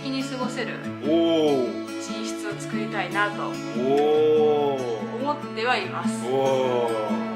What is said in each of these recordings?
に過ごせるお寝室を作りたいなとお思ってはいます。おお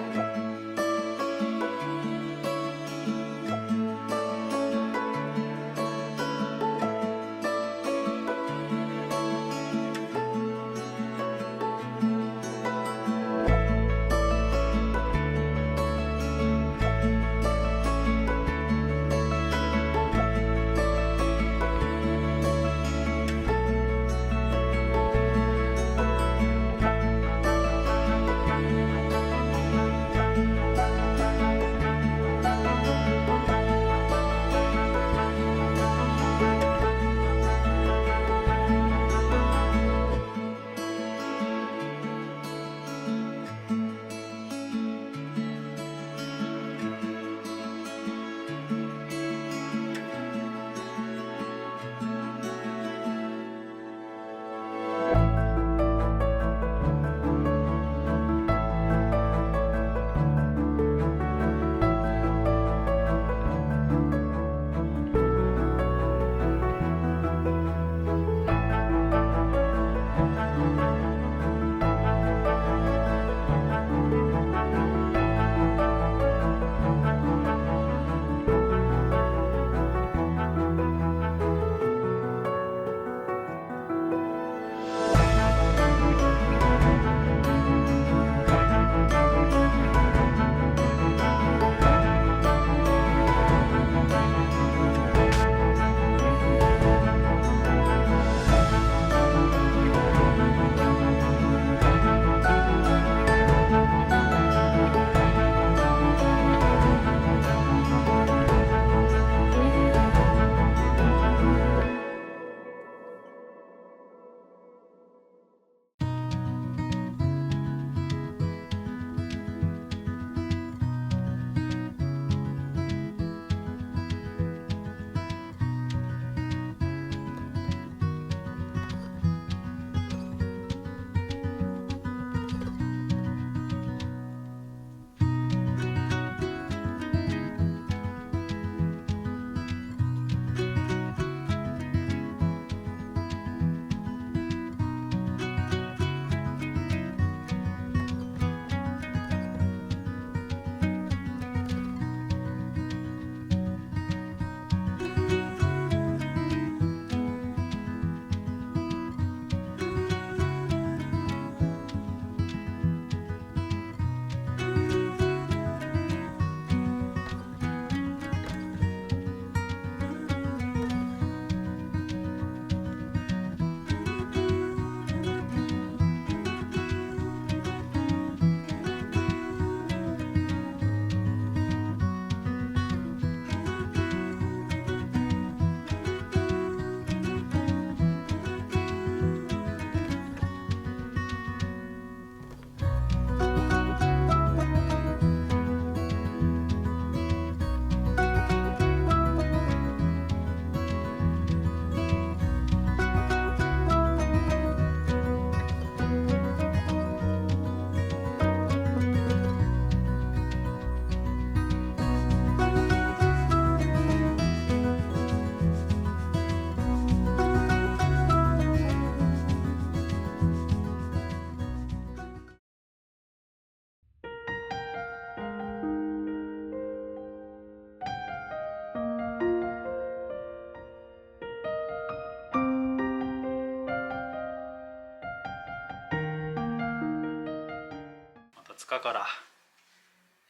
20日から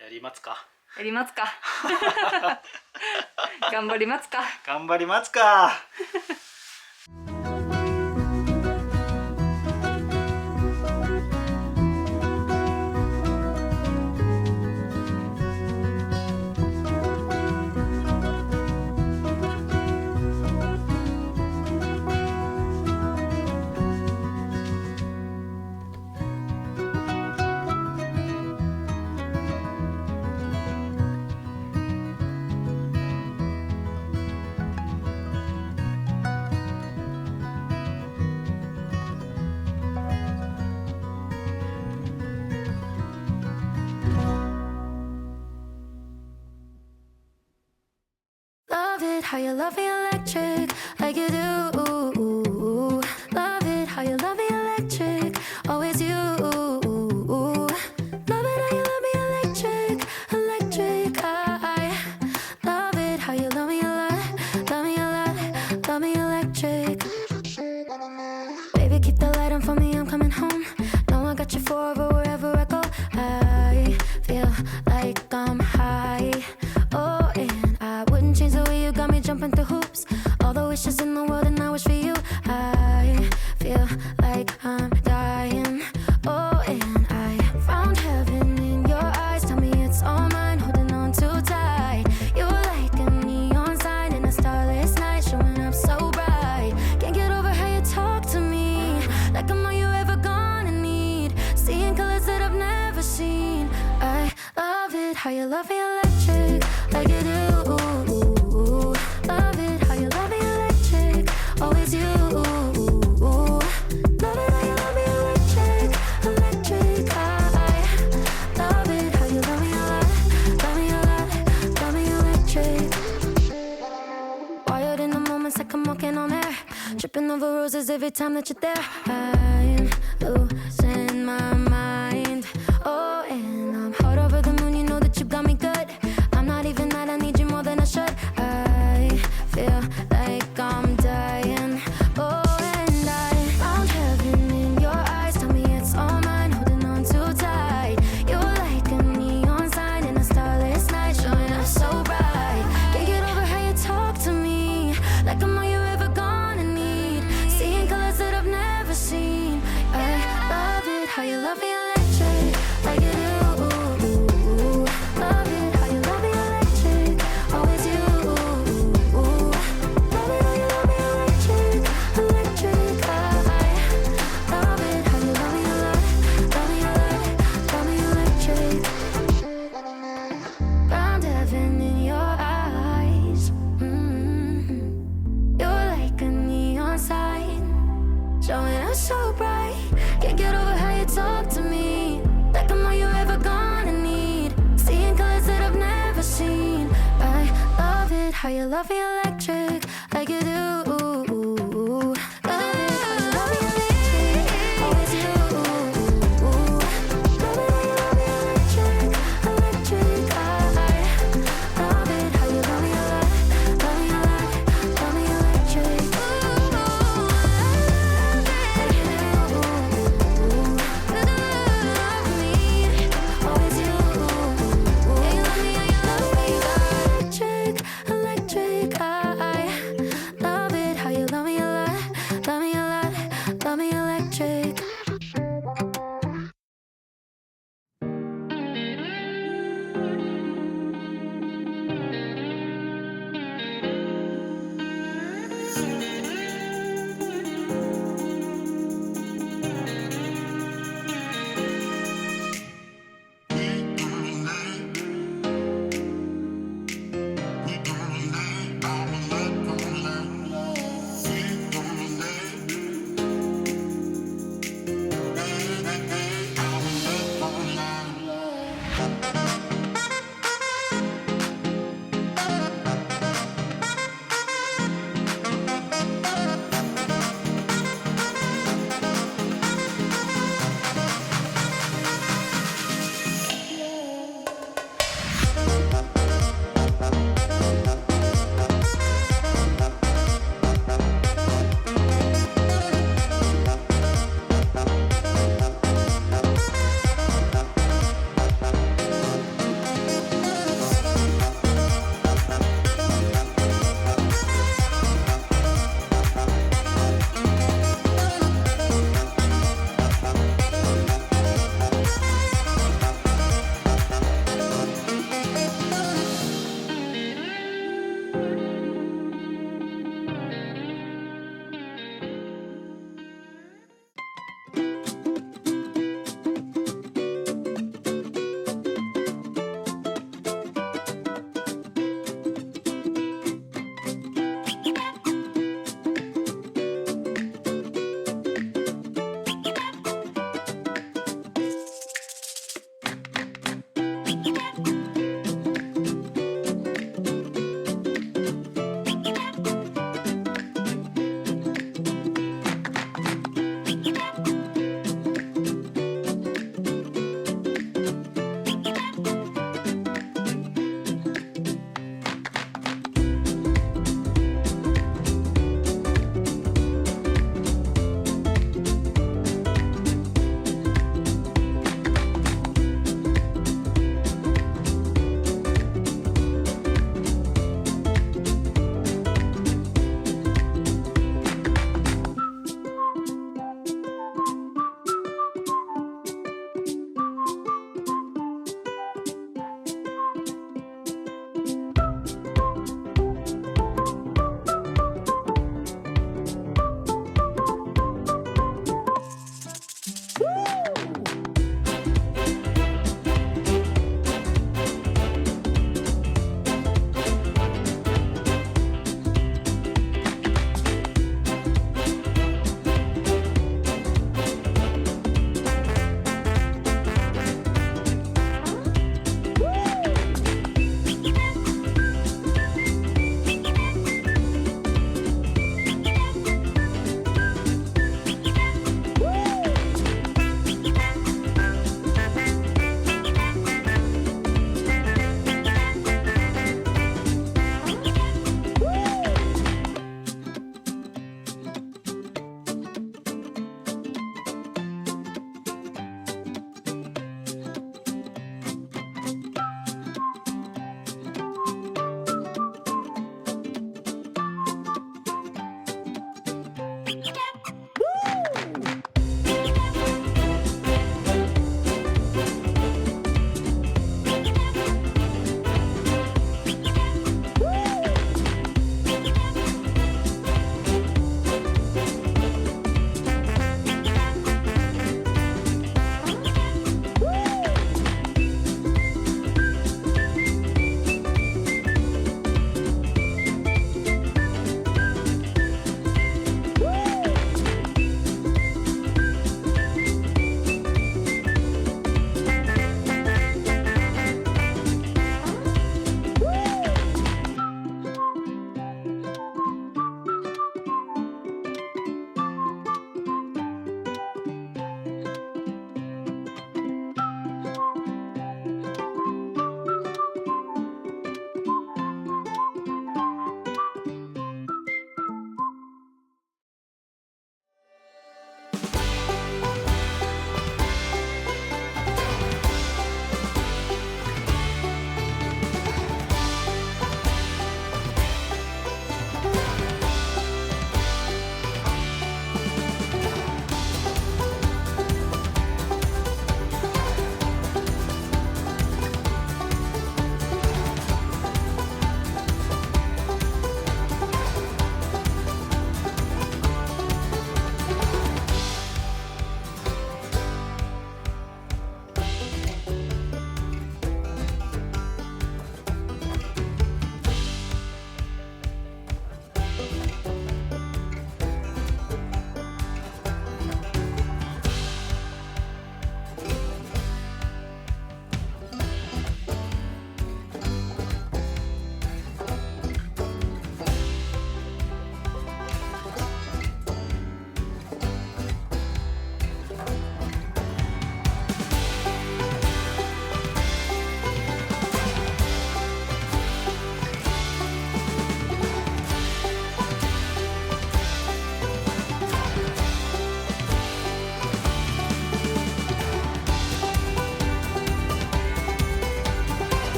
やりますか。やりますか。頑張りますか。頑張りますか。Love it how you love me electric like you do. Baby, keep the light on for me, I'm coming home. Know I got you forever, wherever I go. I feel like I'm high. Oh, and I wouldn't change the way you got me jumping through hoops. All the wishes in the world and I wish for you. I feel like I'm dying. Oh, and I found heaven in your eyes. Tell me it's all mine, holding on too tight. You're like a neon sign in a starless night, showing up so bright. Can't get over how you talk to me, like I'm all you ever gonna need. Seeing colors that I've never seen. I love it how you love me electric, like you do. Love it how you love me electric, always you. Love it how you love me electric, electric. I love it how you love me a lot, love me a lot, love me electric. Wired in the moments like I'm walking on air, tripping over roses every time that you're there. I'm losing my mind. Oh, and I'm hot over the moon, you know that you got me good. I'm not even mad, I need you more than I should. I feel like I'm dying. Oh, and I found heaven in your eyes. Tell me it's all mine, holding on too tight. You're like a neon sign in a starless night, showing up so bright. Can't get over how you talk to me, like I'm all you ever gonna need. Seeing colors that I've never seen. I love it how you love me electric, like you do. Love it how you love me electric, always you. Love it how you love me electric, electric. I love it how you love me a lot, love me a lot, love me electric. Found heaven in your eyes. You're like a neon sign, showing up so bright. Can't get over how you talk to me, like I'm all you ever gonna need. Seeing colors that I've never seen. I love it how you love me electric, like you do. Love it how you love me electric, always you. Love it how you love me electric, electric. I love it how you love me a lot, love me a lot, love me electric. Love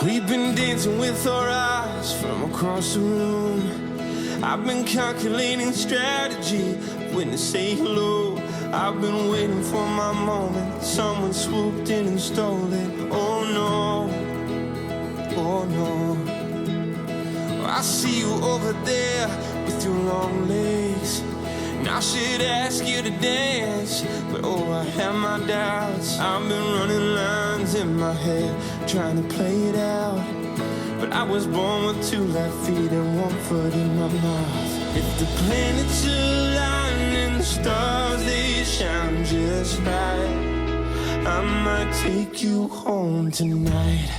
We've been dancing with our eyes from across the room. I've been calculating strategy when to say hello. I've been waiting for my moment. Someone swooped in and stole it. Oh no, oh no. I see you over there with your long legs. And I should ask you to dance, but oh, I have my doubts. I've been running lines in my head, trying to play it out. But I was born with 2 left feet and 1 foot in my mouth. If the planets align and the stars, they shine just right, I might take you home tonight.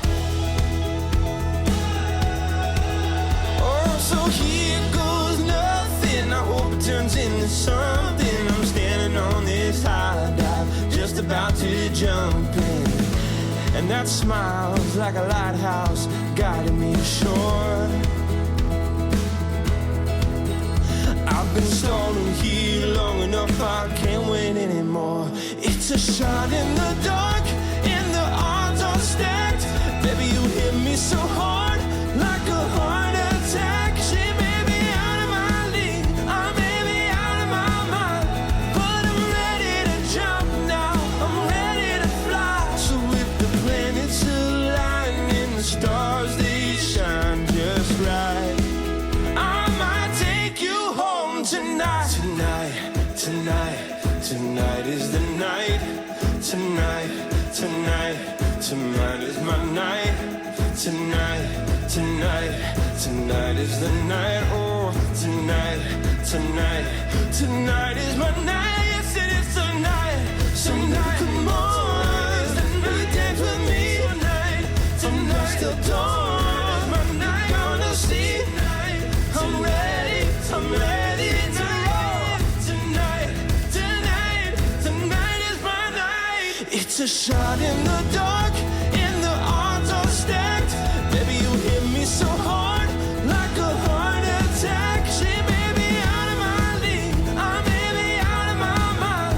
Oh, so here goes nothing. I hope it turns into something. I'm standing on this high dive, just about to jump in. And that smile's like a lighthouse guiding me ashore. I've been stalling here long enough, I can't wait anymore. It's a shot in the dark, and the odds are stacked. Baby, you hit me so hard, like a heart attack. She may be out of my league, I may be out of my mind, but I'm ready to jump now, I'm ready to fly. So if the planets align and the stars, they shine just right, I might take you home tonight. Tonight, tonight, tonight is the night. Tonight, tonight, tonight is my night. Tonight, tonight, tonight is the night. Oh, tonight, tonight, tonight is my night. Yes, it is tonight. Tonight, come on, tonight, dance with me. Tonight, tonight, still dawn. My night, gonna see. I'm ready, I'm ready to roll. Tonight, tonight, tonight is my night. It's a shot in the dark, and the odds are stacked. Baby, you hit me so hard, like a heart attack. She may be out of my league, I may be out of my mind,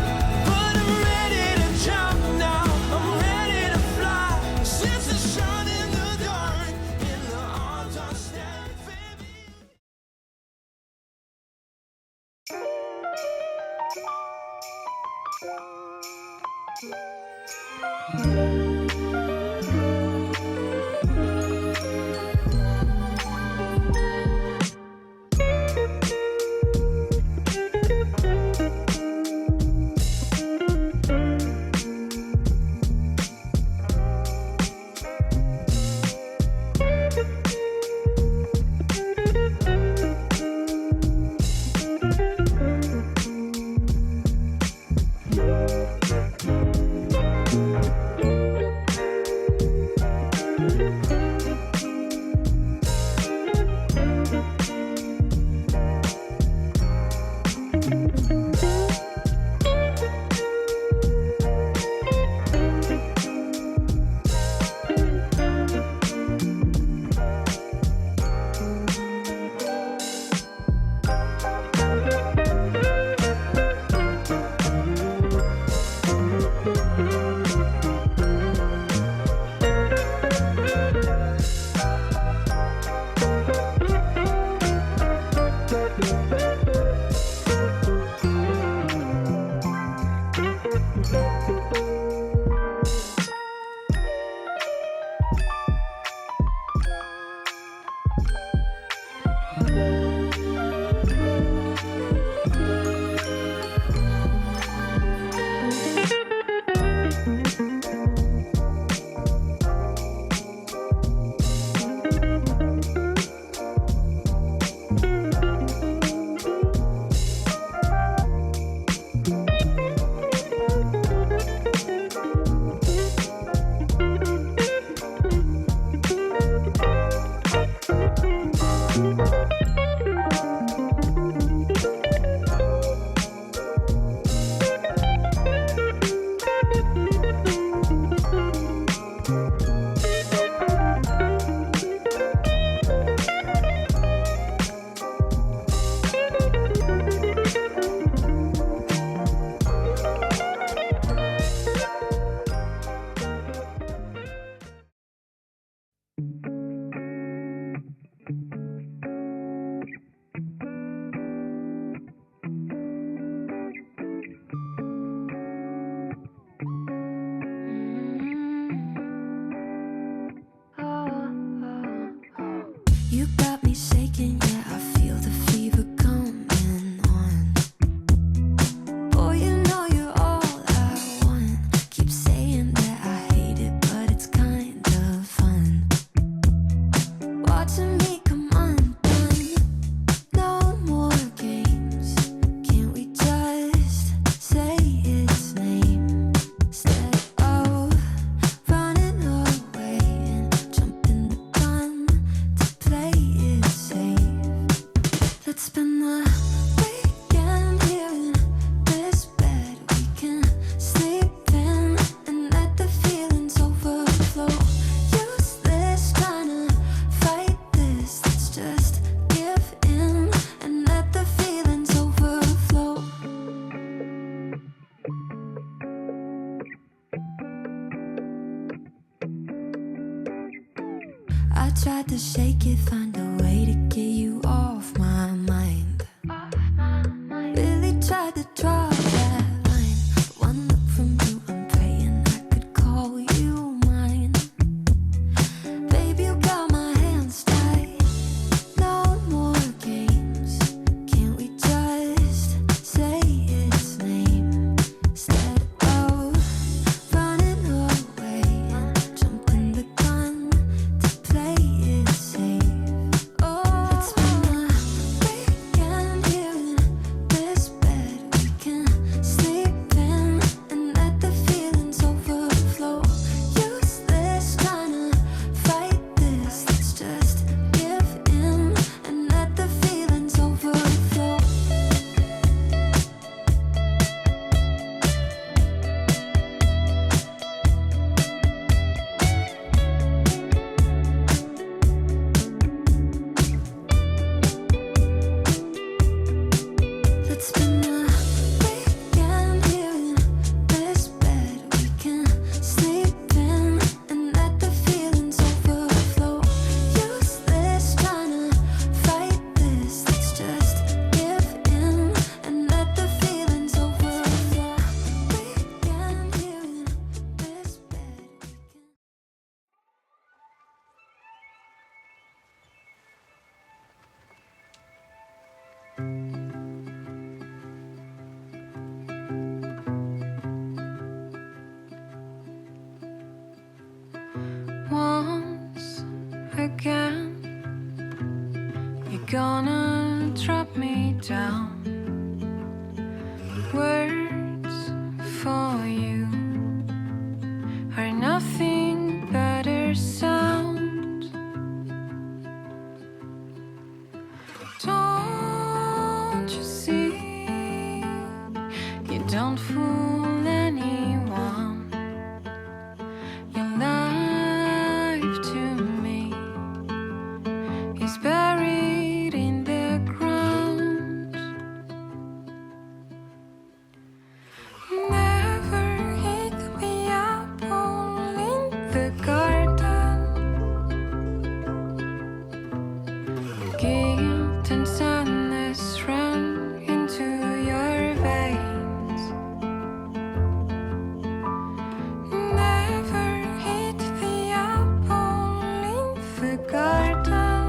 but I'm ready to jump now, I'm ready to fly. It's a shot in the dark, and the odds are stacked, baby. Let's spend the weekend here in this bed we can sleep in and let the feelings overflow. Useless trying to fight this. Let's just give in and let the feelings overflow. I tried to shake it, find a way to get you off my mind. Really tried to draw that line. But one look from you, I'm praying I could call you mine. Baby, you got my hands tied. No more games. Can't we just say its name instead of running away and jumping the gun to play it safe? Oh, let's spend the weekend here in this bed we can sleep in and let the feelings overflow. Useless trying to fight this. Let's just give in and let the feelings overflow. Let's spend the weekend here in this bed we can sleep in and let the feelings overflow. Useless trying to fight this. Let's just give in and let the feelings overflow. Weekend here in this bed we can. Once again, you're gonna drop me down. Words for you are nothing but a sound. Don't you see? You don't fool anyone. Your life to me is buried in the ground. Never hit the apple in the garden. Guilt and sadness run into your veins. Never hit the apple in the garden.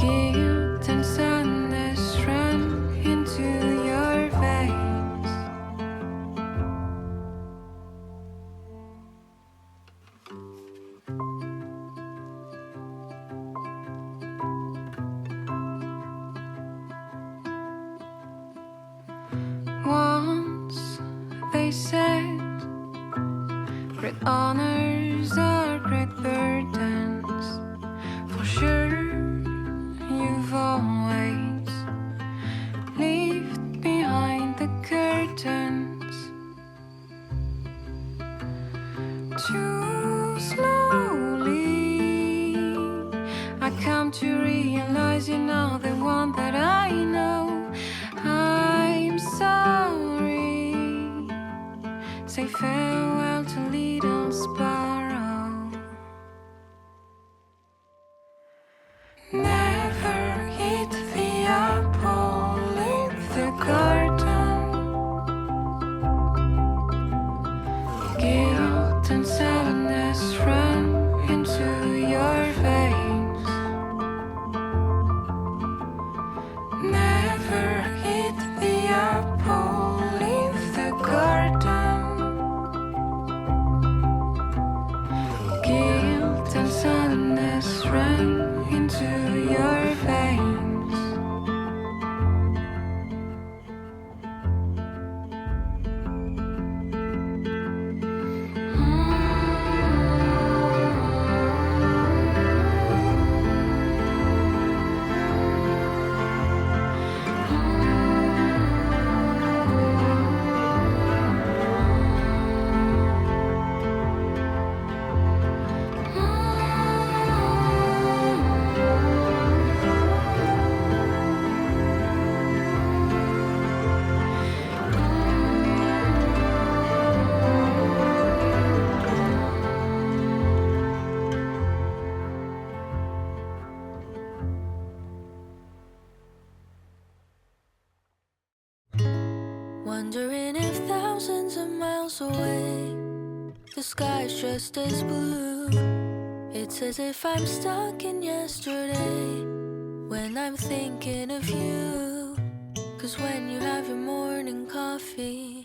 Guilt and sadness run into your veins. Once they said, great honors are great burdens. For sure, you've always lived behind the curtains. Too slowly, I come to realize you're not the one that I know. I'm sorry. Say farewell to little sparrow. Never hit the apple in the garden. Guilt and sadness run into your veins. Wondering if thousands of miles away the sky's just as blue. It's as if I'm stuck in yesterday when I'm thinking of you. 'Cause when you have your morning coffee,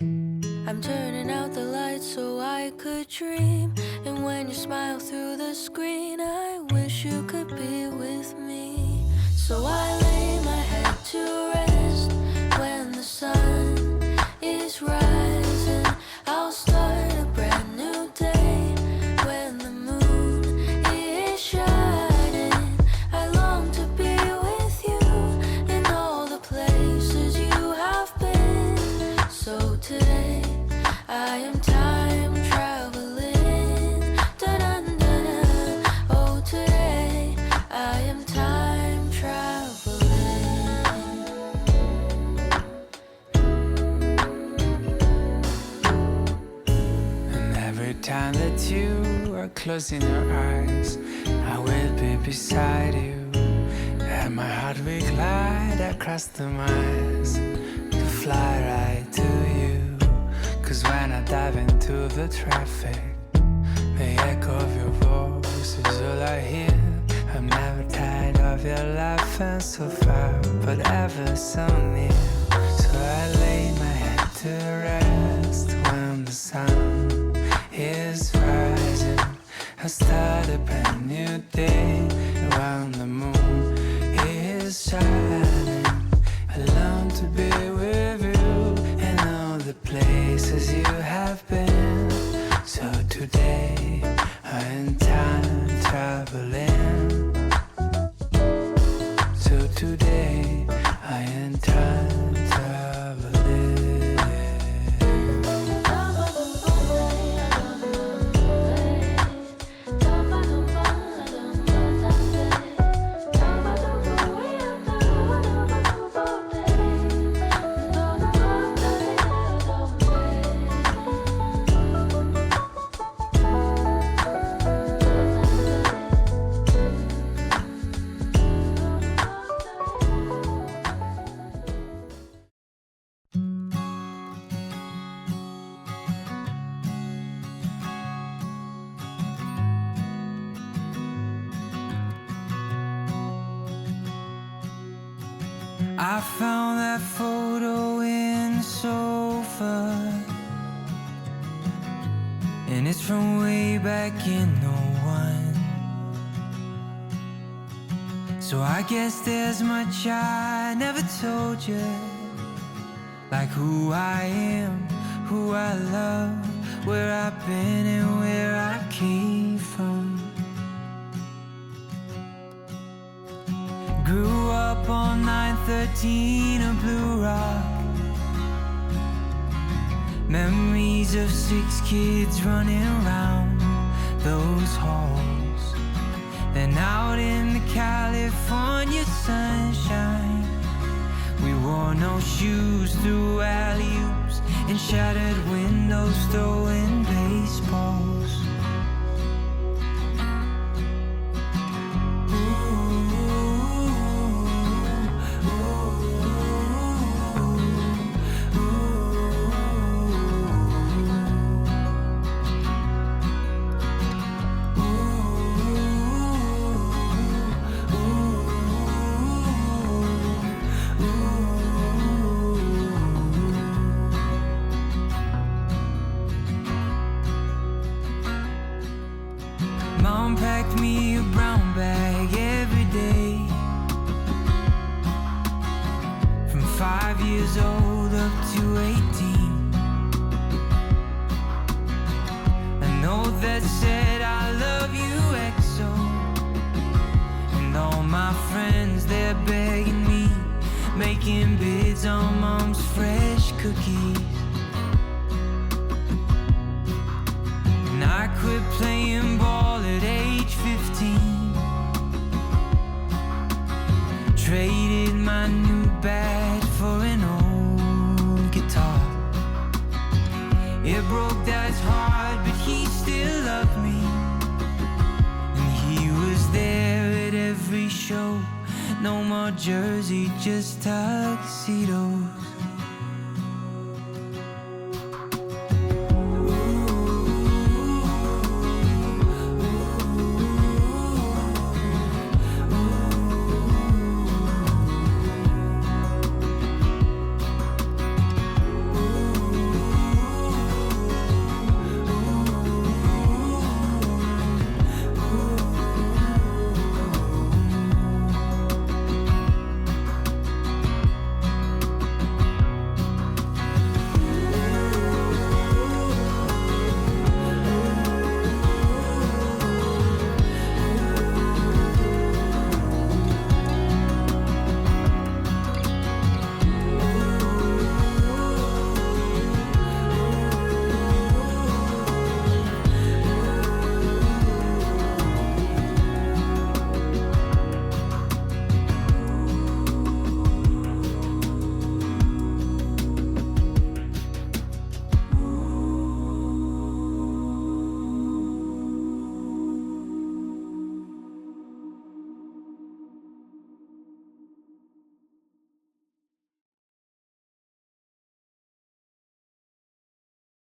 I'm turning out the lights so I could dream. And when you smile through the screen, I wish you could be with me. So I lay my head to rest when the sun is rising. I'll start a brand new day when the moon is shining. I long to be with you in all the places you have been. So today I am time traveling. Da-dun-dun-dun. Oh, today I am time traveling. And every time that you are closing your eyes, I will be beside you. And my heart will glide across the miles to fly right to you. 'Cause when I dive into the traffic, the echo of your voice is all I hear. I'm never tired of your laughing so far, but ever so near. So I lay my head to rest when the sun is rising. I start a brand new day when the moon is shining. I long to be with you in all the places you have been. So today I'm time traveling. So today I am time traveling. I found that photo in the sofa, and it's from way back in '01. So I guess there's much I never told you, like who I am, who I love, where I've been and where I came from. Grew up on 913 of Blue Rock. Memories of 6 kids running around those halls. Then out in the California sunshine, we wore no shoes through alley-oops and shattered windows throwing baseballs. Mom packed me a brown bag every day, from 5 years old up to 18. A note that said I love you XO, and all my friends, they're begging me, making bids on Mom's fresh cookies. And I quit playing ball at age 15, traded my new bat for an old guitar. It broke Dad's heart, but he still loved me, and he was there at every show. No more jersey, just tuxedos.